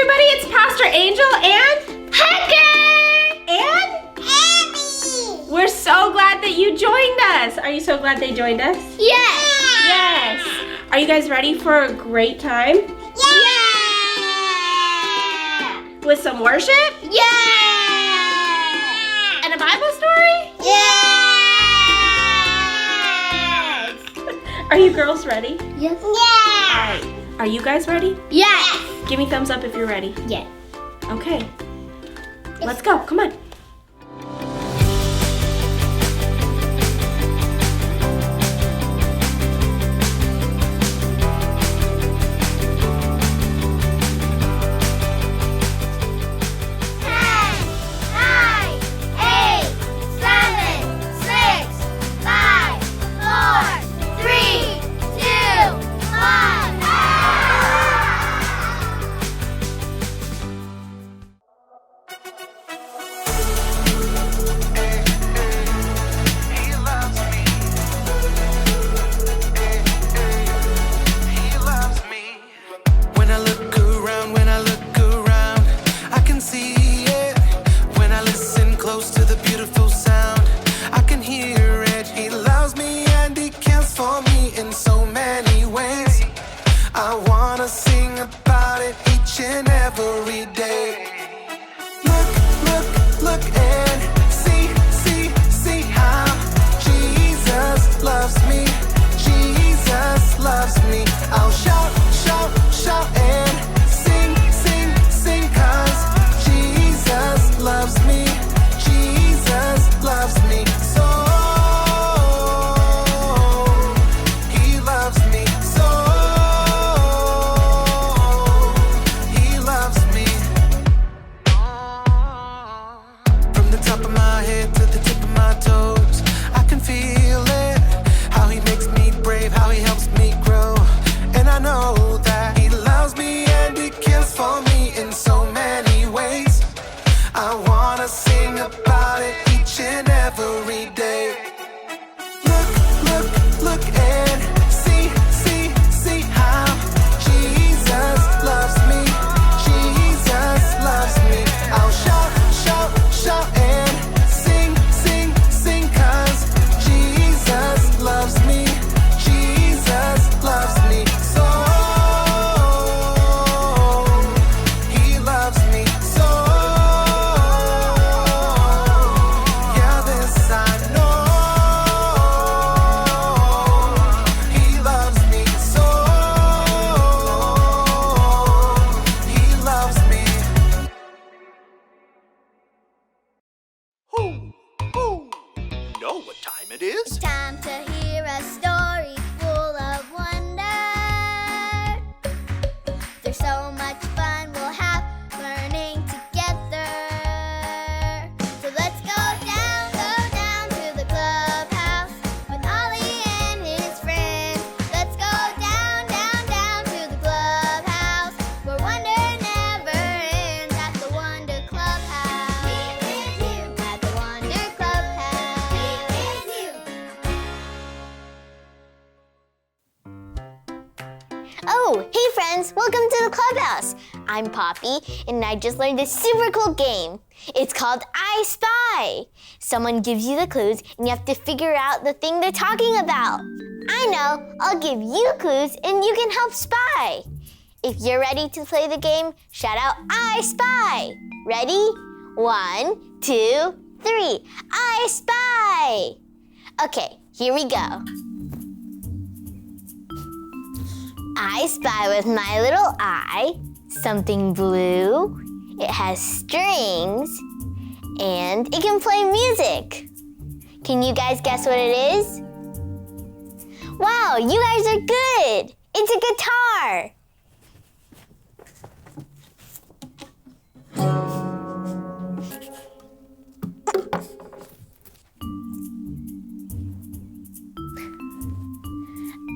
everybody, it's Pastor Angel and Hacker! And Abby! We're so glad that you joined us. Are you so glad they joined us? Yes! Yes! Are you guys ready for a great time? Yeah! With some worship? Yeah! And a Bible story? Yes! Are you girls ready? Yes. All Yeah! right. Are you guys ready? Yes! Give me thumbs up if you're ready. Yeah. Okay. Let's go. Come on. It's time to hear a story full of wonder. There's so much fun we'll have learning together. So let's go down to the clubhouse with Ollie and his friends. Let's go down to the clubhouse where wonder never ends at the Wonder Clubhouse. At the Wonder Clubhouse. Oh, hey friends, welcome to the clubhouse. I'm Poppy, and I just learned a super cool game. It's called I Spy. Someone gives you the clues, and you have to figure out the thing they're talking about. I know, I'll give you clues, and you can help spy. If you're ready to play the game, shout out I Spy. Ready? 1, 2, 3. I Spy. Okay, here we go. I spy with my little eye something blue. It has strings and it can play music. Can you guys guess what it is? Wow, you guys are good. It's a guitar.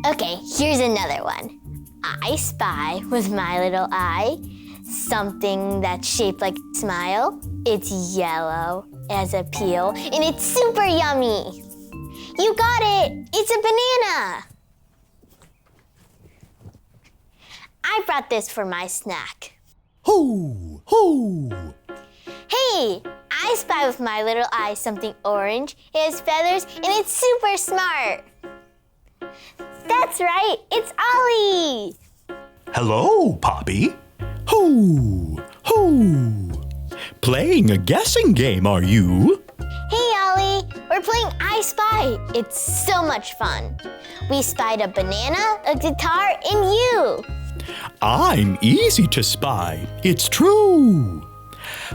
Okay, here's another one. I spy with my little eye something that's shaped like a smile. It's yellow, it has a peel, and it's super yummy. You got it! It's a banana! I brought this for my snack. Ho, Ho! Ho! Hey, I spy with my little eye something orange. It has feathers and it's super smart. That's right, it's Ollie. Hello, Poppy. Ho! Ho! Playing a guessing game, are you? Hey, Ollie, we're playing I Spy. It's so much fun. We spied a banana, a guitar, and you. I'm easy to spy, it's true.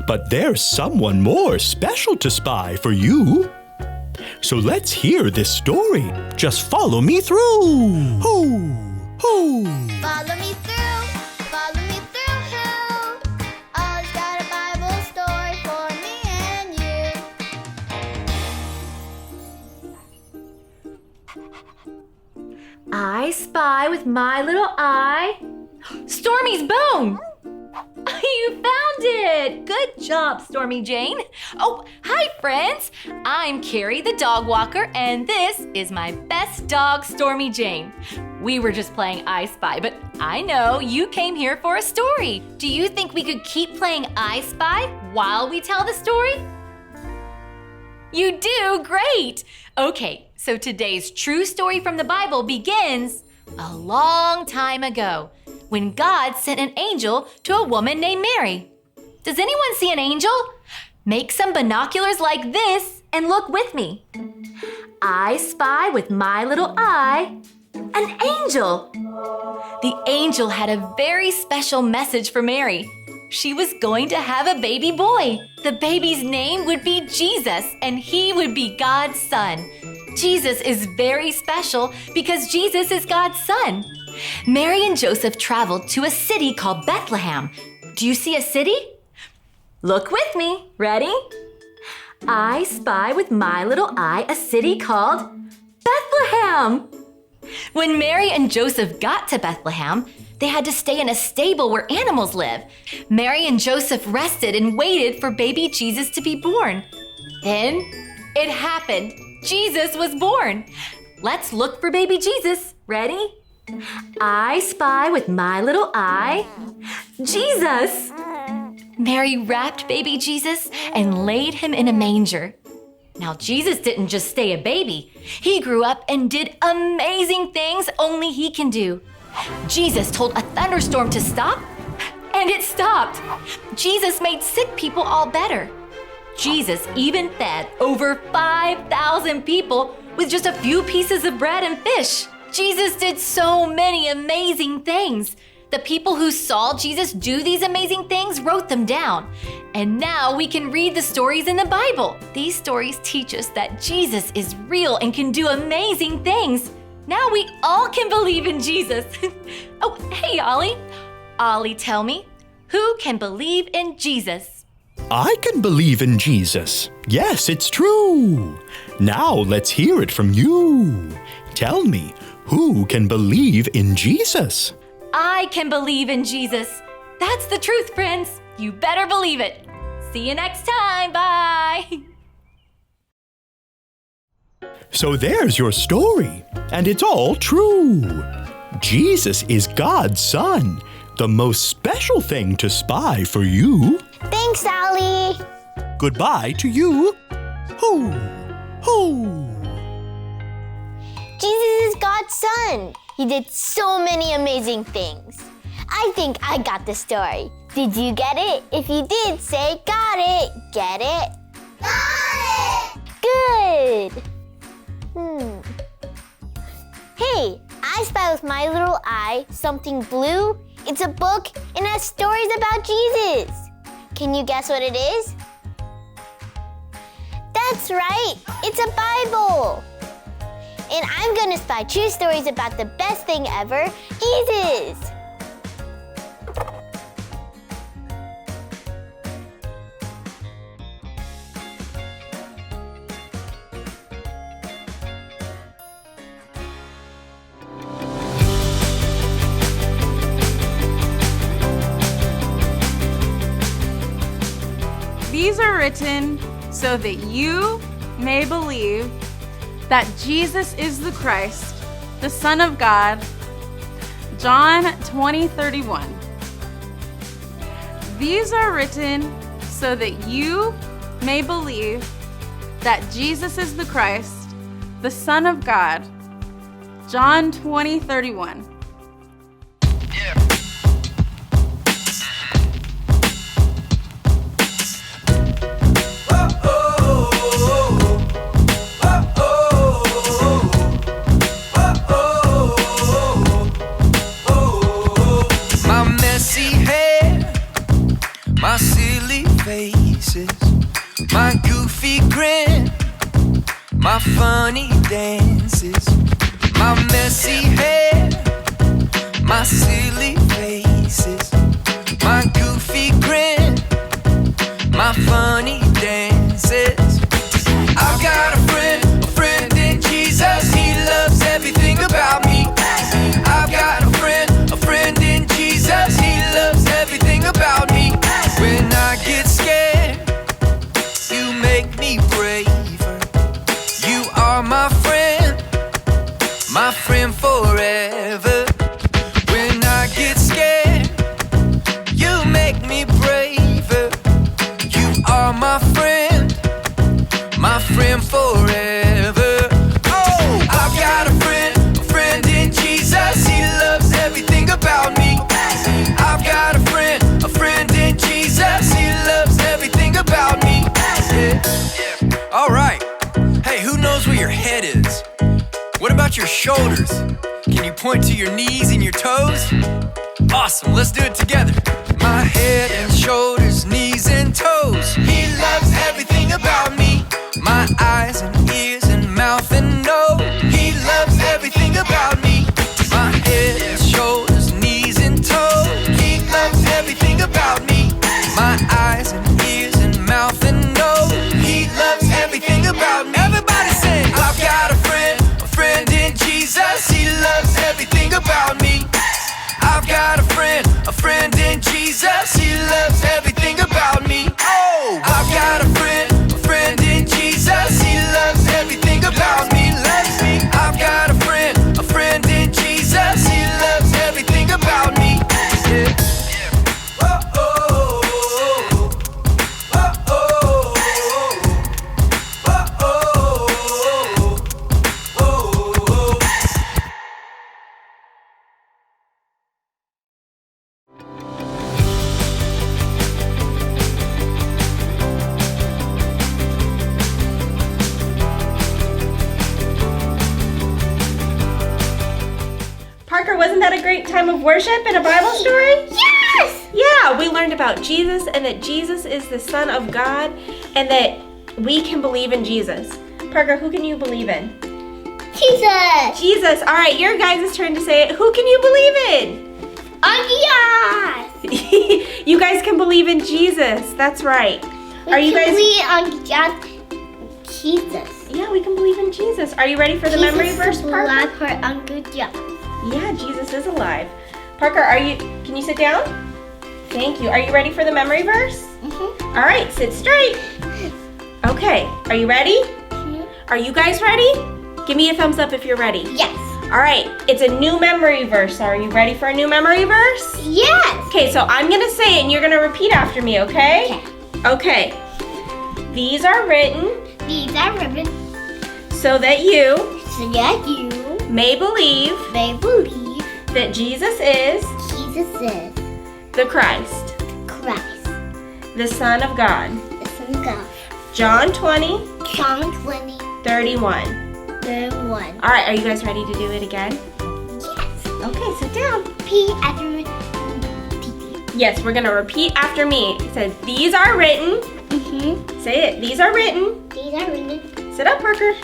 But there's someone more special to spy for you. So let's hear this story. Just follow me through. Ho! Ho! Follow me through, follow me through, ho. Ollie's got a Bible story for me and you. I spy with my little eye. Stormy's bone! You found it! Good job, Stormy Jane. Oh, hi, friends. I'm Carrie, the dog walker, and this is my best dog, Stormy Jane. We were just playing I Spy, but I know you came here for a story. Do you think we could keep playing I Spy while we tell the story? You do? Great! Okay, so today's true story from the Bible begins a long time ago, when God sent an angel to a woman named Mary. Does anyone see an angel? Make some binoculars like this and look with me. I spy with my little eye an angel. The angel had a very special message for Mary. She was going to have a baby boy. The baby's name would be Jesus, and he would be God's son. Jesus is very special because Jesus is God's son. Mary and Joseph traveled to a city called Bethlehem. Do you see a city? Look with me. Ready? I spy with my little eye a city called Bethlehem. When Mary and Joseph got to Bethlehem, they had to stay in a stable where animals live. Mary and Joseph rested and waited for baby Jesus to be born. Then it happened. Jesus was born. Let's look for baby Jesus. Ready? I spy with my little eye Jesus. Mary wrapped baby Jesus and laid him in a manger. Now, Jesus didn't just stay a baby. He grew up and did amazing things only he can do. Jesus told a thunderstorm to stop, and it stopped. Jesus made sick people all better. Jesus even fed over 5,000 people with just a few pieces of bread and fish. Jesus did so many amazing things. The people who saw Jesus do these amazing things wrote them down. And now we can read the stories in the Bible. These stories teach us that Jesus is real and can do amazing things. Now we all can believe in Jesus. Oh, hey, Ollie. Ollie, tell me, who can believe in Jesus? I can believe in Jesus. Yes, it's true. Now let's hear it from you. Tell me, who can believe in Jesus? I can believe in Jesus. That's the truth, friends. You better believe it. See you next time. Bye. So there's your story, and it's all true. Jesus is God's son, the most special thing to spy for you. Thanks, Ollie. Goodbye to you. Ho! Ho! Jesus is God's son. He did so many amazing things. I think I got the story. Did you get it? If you did, say got it. Get it? Got it! Good. Hey, I spy with my little eye something blue. It's a book and has stories about Jesus. Can you guess what it is? That's right. It's a Bible. And I'm gonna spy true stories about the best thing ever, Jesus. These are written so that you may believe that Jesus is the Christ, the Son of God. John 20:31. These are written so that you may believe that Jesus is the Christ, the Son of God. John 20:31. My messy hair, my silly faces, my goofy grin, my funny dances. My messy hair, my silly faces, my goofy grin, my funny dances. I've got a friend in Jesus. He loves everything about me. I've got a friend in Jesus. He loves everything about me. When I get scared, you make me braver. You are my friend forever. When I get scared, you make me braver. You are my friend forever. Oh, I've got a friend in Jesus. He loves everything about me. I've got a friend in Jesus. He loves everything about me. Yeah. All right. Hey, who knows where your head is? What about your shoulders? Can you point to your knees and your toes? Awesome, let's do it together. My head and shoulders, knees and toes. He loves everything about me. My eyes and ears and mouth and nose. He loves everything about me. My head and shoulders, knees and toes. He loves everything about me. My eyes and ears and mouth and nose. He loves everything about me. Everybody say, I've got a friend in Jesus. He loves everything about me. I've got a friend in Jesus. He loves everything about me. Oh, I've got a friend in Jesus. He loves everything about me. Loves me. I've got a friend in Jesus. He loves everything about me. Yeah. Parker, wasn't that a great time of worship and a Bible story? Yes! Yeah, we learned about Jesus and that Jesus is the Son of God and that we can believe in Jesus. Parker, who can you believe in? Jesus! Jesus. All right, your guys' turn to say it. Who can you believe in? Jesus! You guys can believe in Jesus. That's right. Are you guys? Jesus. Yeah, we can believe in Jesus. Are you ready for the memory verse, Parker? Yeah, Jesus is alive. Parker, can you sit down? Thank you. Are you ready for the memory verse? Mm-hmm. All right, sit straight. Okay, are you ready? Mm-hmm. Are you guys ready? Give me a thumbs up if you're ready. Yes. All right, it's a new memory verse. Are you ready for a new memory verse? Yes. Okay, so I'm gonna say it and you're gonna repeat after me, okay? Okay. These are written These are written so that you so that you may believe may believe that Jesus is Jesus is the Christ, Christ, the Son of God. the Son of God. John 20, John 20, 31. 31. All right, are you guys ready to do it again? Yes. Okay, sit down. Repeat after me. Yes, we're gonna repeat after me. It says, these are written. Mm-hmm. Say it. These are written. These are written Sit up, Parker.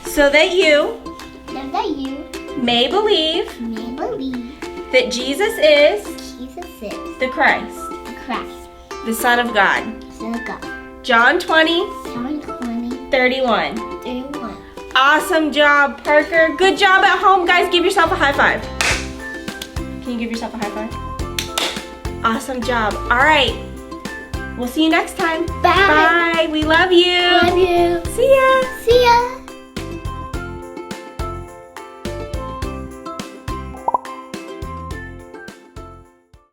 So that you so that you may believe may believe that Jesus is Jesus is the Christ, the Christ, the Son of God. Son of God. John 20, John 20, 31. 31. Awesome job, Parker. Good job at home, guys. Give yourself a high five. Can you give yourself a high five? Awesome job. All right. We'll see you next time. Bye. Bye. We love you. Love you. See ya. See ya.